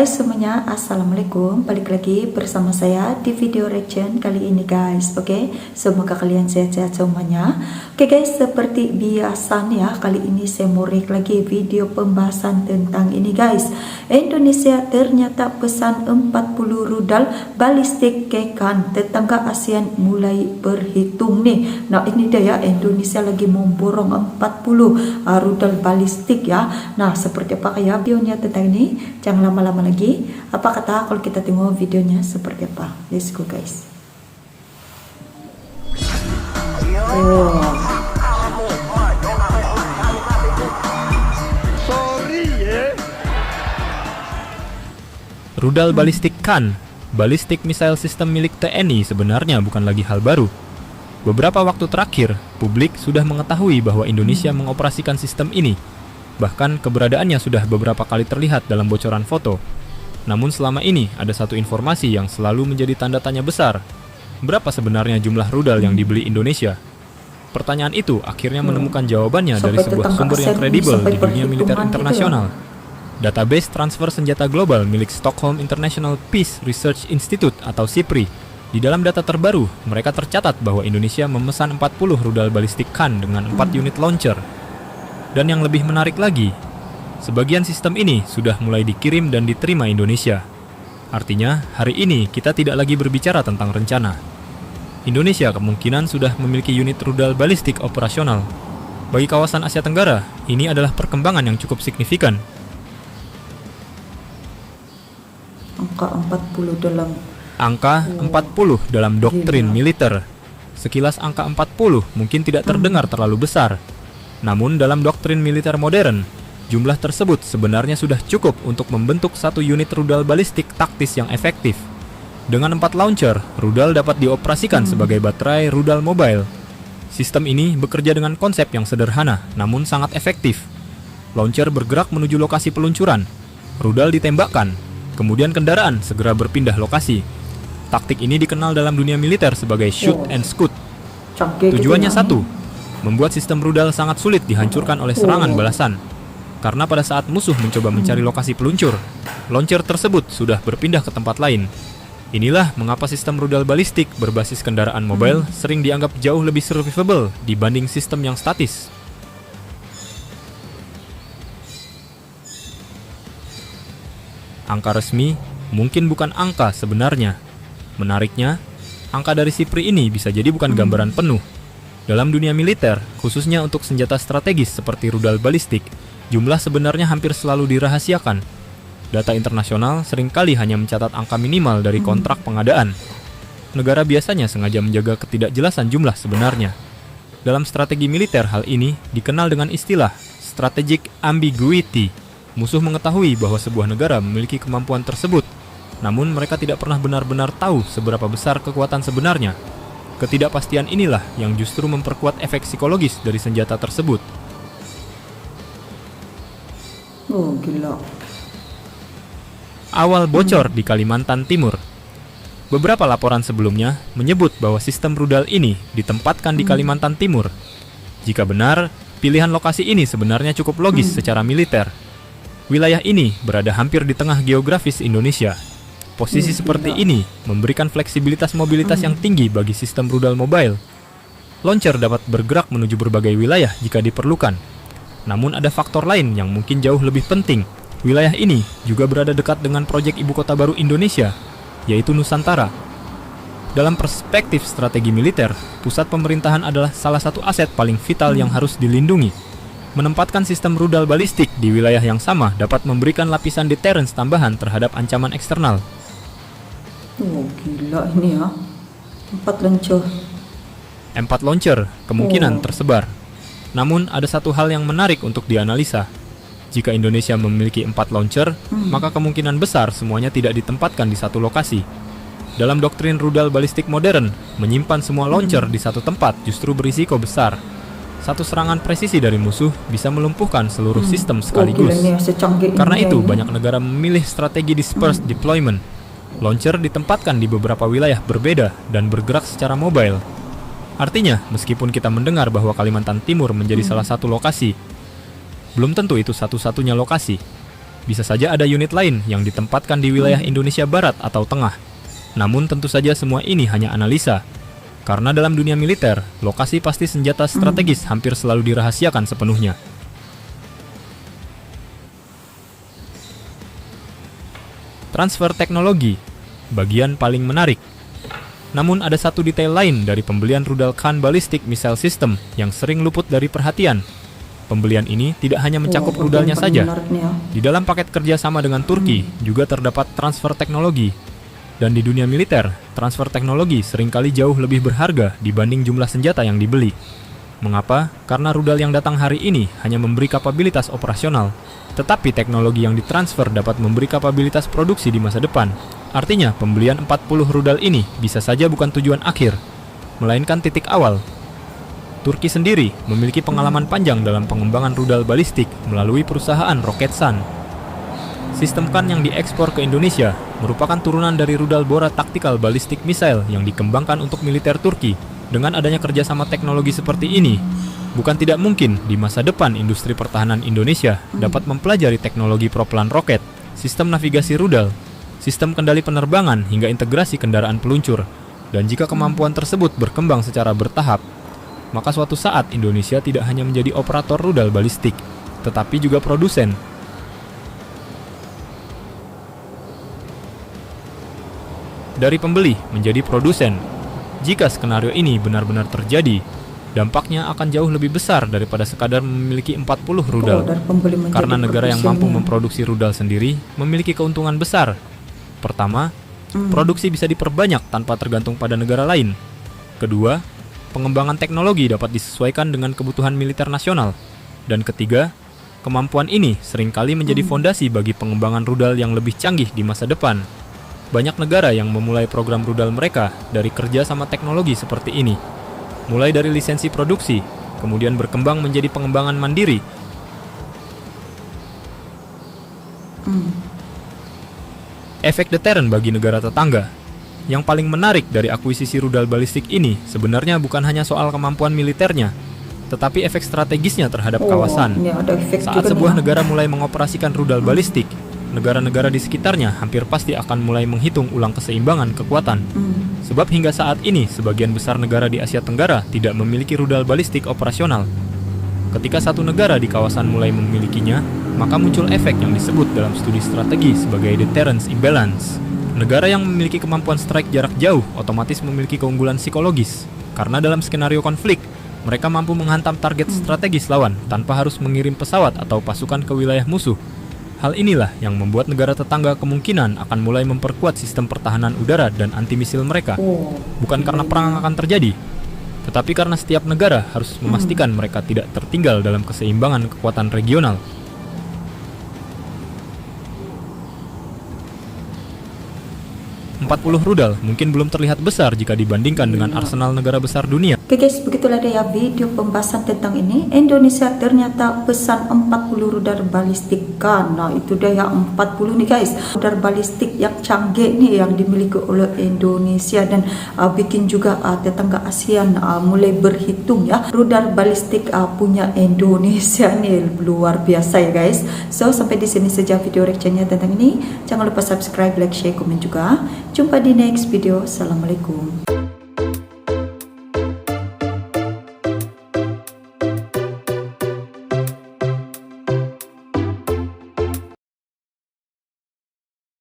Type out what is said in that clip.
Hai semuanya, assalamualaikum. Balik lagi bersama saya di video reaction kali ini guys. Oke, semoga kalian sehat-sehat semuanya. Oke guys, seperti biasanya kali ini saya mau react lagi video pembahasan tentang ini guys. Indonesia ternyata pesan 40 rudal balistik ke kan tetangga ASEAN mulai berhitung nih. Nah ini dia ya, Indonesia lagi memborong 40 rudal balistik ya. Nah seperti apa ya videonya tentang ini? Jangan lama-lama lagi. Apa kata kalau kita tengok videonya seperti apa? Let's go guys. Rudal balistik KAN, Ballistic Missile System milik TNI sebenarnya bukan lagi hal baru. Beberapa waktu terakhir, publik sudah mengetahui bahwa Indonesia mengoperasikan sistem ini. Bahkan keberadaannya sudah beberapa kali terlihat dalam bocoran foto. Namun selama ini ada satu informasi yang selalu menjadi tanda tanya besar. Berapa sebenarnya jumlah rudal yang dibeli Indonesia? Pertanyaan itu akhirnya menemukan jawabannya dari sebuah sumber yang kredibel di dunia militer internasional. Database transfer senjata global milik Stockholm International Peace Research Institute atau SIPRI. Di dalam data terbaru, mereka tercatat bahwa Indonesia memesan 40 rudal balistik KAN dengan 4 unit launcher. Dan yang lebih menarik lagi, sebagian sistem ini sudah mulai dikirim dan diterima Indonesia. Artinya, hari ini kita tidak lagi berbicara tentang rencana. Indonesia kemungkinan sudah memiliki unit rudal balistik operasional. Bagi kawasan Asia Tenggara, ini adalah perkembangan yang cukup signifikan. Angka 40 dalam doktrin militer. Sekilas angka 40 mungkin tidak terdengar terlalu besar. Namun dalam doktrin militer modern, jumlah tersebut sebenarnya sudah cukup untuk membentuk satu unit rudal balistik taktis yang efektif. Dengan 4 launcher, rudal dapat dioperasikan sebagai baterai rudal mobile. Sistem ini bekerja dengan konsep yang sederhana namun sangat efektif. Launcher bergerak menuju lokasi peluncuran. Rudal ditembakkan. Kemudian kendaraan segera berpindah lokasi. Taktik ini dikenal dalam dunia militer sebagai shoot and scoot. Tujuannya satu, membuat sistem rudal sangat sulit dihancurkan oleh serangan balasan. Karena pada saat musuh mencoba mencari lokasi peluncur, launcher tersebut sudah berpindah ke tempat lain. Inilah mengapa sistem rudal balistik berbasis kendaraan mobile sering dianggap jauh lebih survivable dibanding sistem yang statis. Angka resmi mungkin bukan angka sebenarnya. Menariknya, angka dari SIPRI ini bisa jadi bukan gambaran penuh. Dalam dunia militer, khususnya untuk senjata strategis seperti rudal balistik, jumlah sebenarnya hampir selalu dirahasiakan. Data internasional seringkali hanya mencatat angka minimal dari kontrak pengadaan. Negara biasanya sengaja menjaga ketidakjelasan jumlah sebenarnya. Dalam strategi militer, hal ini dikenal dengan istilah strategic ambiguity. Musuh mengetahui bahwa sebuah negara memiliki kemampuan tersebut, namun mereka tidak pernah benar-benar tahu seberapa besar kekuatan sebenarnya. Ketidakpastian inilah yang justru memperkuat efek psikologis dari senjata tersebut. Oh gila. Awal bocor di Kalimantan Timur. Beberapa laporan sebelumnya menyebut bahwa sistem rudal ini ditempatkan di Kalimantan Timur. Jika benar, pilihan lokasi ini sebenarnya cukup logis secara militer. Wilayah ini berada hampir di tengah geografis Indonesia. Posisi seperti ini memberikan fleksibilitas mobilitas yang tinggi bagi sistem rudal mobile. Launcher dapat bergerak menuju berbagai wilayah jika diperlukan. Namun ada faktor lain yang mungkin jauh lebih penting. Wilayah ini juga berada dekat dengan proyek ibu kota baru Indonesia, yaitu Nusantara. Dalam perspektif strategi militer, pusat pemerintahan adalah salah satu aset paling vital yang harus dilindungi. Menempatkan sistem rudal balistik di wilayah yang sama dapat memberikan lapisan deterrence tambahan terhadap ancaman eksternal. Oh gila ini ya. 4 launcher. 4 launcher kemungkinan tersebar. Namun ada satu hal yang menarik untuk dianalisa. Jika Indonesia memiliki 4 launcher, maka kemungkinan besar semuanya tidak ditempatkan di satu lokasi. Dalam doktrin rudal balistik modern, menyimpan semua launcher di satu tempat justru berisiko besar. Satu serangan presisi dari musuh bisa melumpuhkan seluruh sistem sekaligus. Karena itu, banyak negara memilih strategi dispersed deployment. Launcher ditempatkan di beberapa wilayah berbeda dan bergerak secara mobile. Artinya, meskipun kita mendengar bahwa Kalimantan Timur menjadi salah satu lokasi, belum tentu itu satu-satunya lokasi. bisa saja ada unit lain yang ditempatkan di wilayah Indonesia Barat atau Tengah. Namun tentu saja semua ini hanya analisa. Karena dalam dunia militer, lokasi pasti senjata strategis hampir selalu dirahasiakan sepenuhnya. Transfer teknologi, bagian paling menarik. Namun ada satu detail lain dari pembelian rudal Khan Ballistic Missile System yang sering luput dari perhatian. Pembelian ini tidak hanya mencakup rudalnya saja. Di dalam paket kerjasama dengan Turki juga terdapat transfer teknologi. Dan di dunia militer, transfer teknologi seringkali jauh lebih berharga dibanding jumlah senjata yang dibeli. Mengapa? Karena rudal yang datang hari ini hanya memberi kapabilitas operasional, tetapi teknologi yang ditransfer dapat memberi kapabilitas produksi di masa depan. Artinya, pembelian 40 rudal ini bisa saja bukan tujuan akhir, melainkan titik awal. Turki sendiri memiliki pengalaman panjang dalam pengembangan rudal balistik melalui perusahaan Roketsan. Sistem Khan yang diekspor ke Indonesia merupakan turunan dari rudal Bora Tactical Ballistic Missile yang dikembangkan untuk militer Turki. Dengan adanya kerjasama teknologi seperti ini, bukan tidak mungkin di masa depan industri pertahanan Indonesia dapat mempelajari teknologi propelan roket, sistem navigasi rudal, sistem kendali penerbangan hingga integrasi kendaraan peluncur. Dan jika kemampuan tersebut berkembang secara bertahap, maka suatu saat Indonesia tidak hanya menjadi operator rudal balistik, tetapi juga produsen. Dari pembeli menjadi produsen. Jika skenario ini benar-benar terjadi, dampaknya akan jauh lebih besar daripada sekadar memiliki 40 rudal. Karena negara yang mampu memproduksi rudal sendiri memiliki keuntungan besar. Pertama, produksi bisa diperbanyak tanpa tergantung pada negara lain. Kedua, pengembangan teknologi dapat disesuaikan dengan kebutuhan militer nasional. Dan ketiga, kemampuan ini seringkali menjadi fondasi bagi pengembangan rudal yang lebih canggih di masa depan. Banyak negara yang memulai program rudal mereka dari kerja sama teknologi seperti ini. Mulai dari lisensi produksi, kemudian berkembang menjadi pengembangan mandiri. Efek deteren bagi negara tetangga. Yang paling menarik dari akuisisi rudal balistik ini sebenarnya bukan hanya soal kemampuan militernya, tetapi efek strategisnya terhadap kawasan. Saat sebuah negara mulai mengoperasikan rudal balistik, negara-negara di sekitarnya hampir pasti akan mulai menghitung ulang keseimbangan kekuatan. Sebab hingga saat ini, sebagian besar negara di Asia Tenggara tidak memiliki rudal balistik operasional. Ketika satu negara di kawasan mulai memilikinya, maka muncul efek yang disebut dalam studi strategi sebagai deterrence imbalance. Negara yang memiliki kemampuan strike jarak jauh otomatis memiliki keunggulan psikologis, karena dalam skenario konflik, mereka mampu menghantam target strategis lawan tanpa harus mengirim pesawat atau pasukan ke wilayah musuh. Hal inilah yang membuat negara tetangga kemungkinan akan mulai memperkuat sistem pertahanan udara dan anti-misil mereka. Bukan karena perang akan terjadi, tetapi karena setiap negara harus memastikan mereka tidak tertinggal dalam keseimbangan kekuatan regional. .40 rudal mungkin belum terlihat besar jika dibandingkan dengan arsenal negara besar dunia. Oke guys, begitulah dia video pembahasan tentang ini. Indonesia ternyata pesan 40 rudal balistik Khan. Nah itu dia 40 nih guys, rudal balistik yang canggih nih yang dimiliki oleh Indonesia. Dan bikin juga tetangga ASEAN mulai berhitung ya, rudal balistik punya Indonesia nih luar biasa ya guys. So sampai di sini saja video reactionnya tentang ini. Jangan lupa subscribe, like, share, komen juga. Jumpa di next video. Assalamualaikum.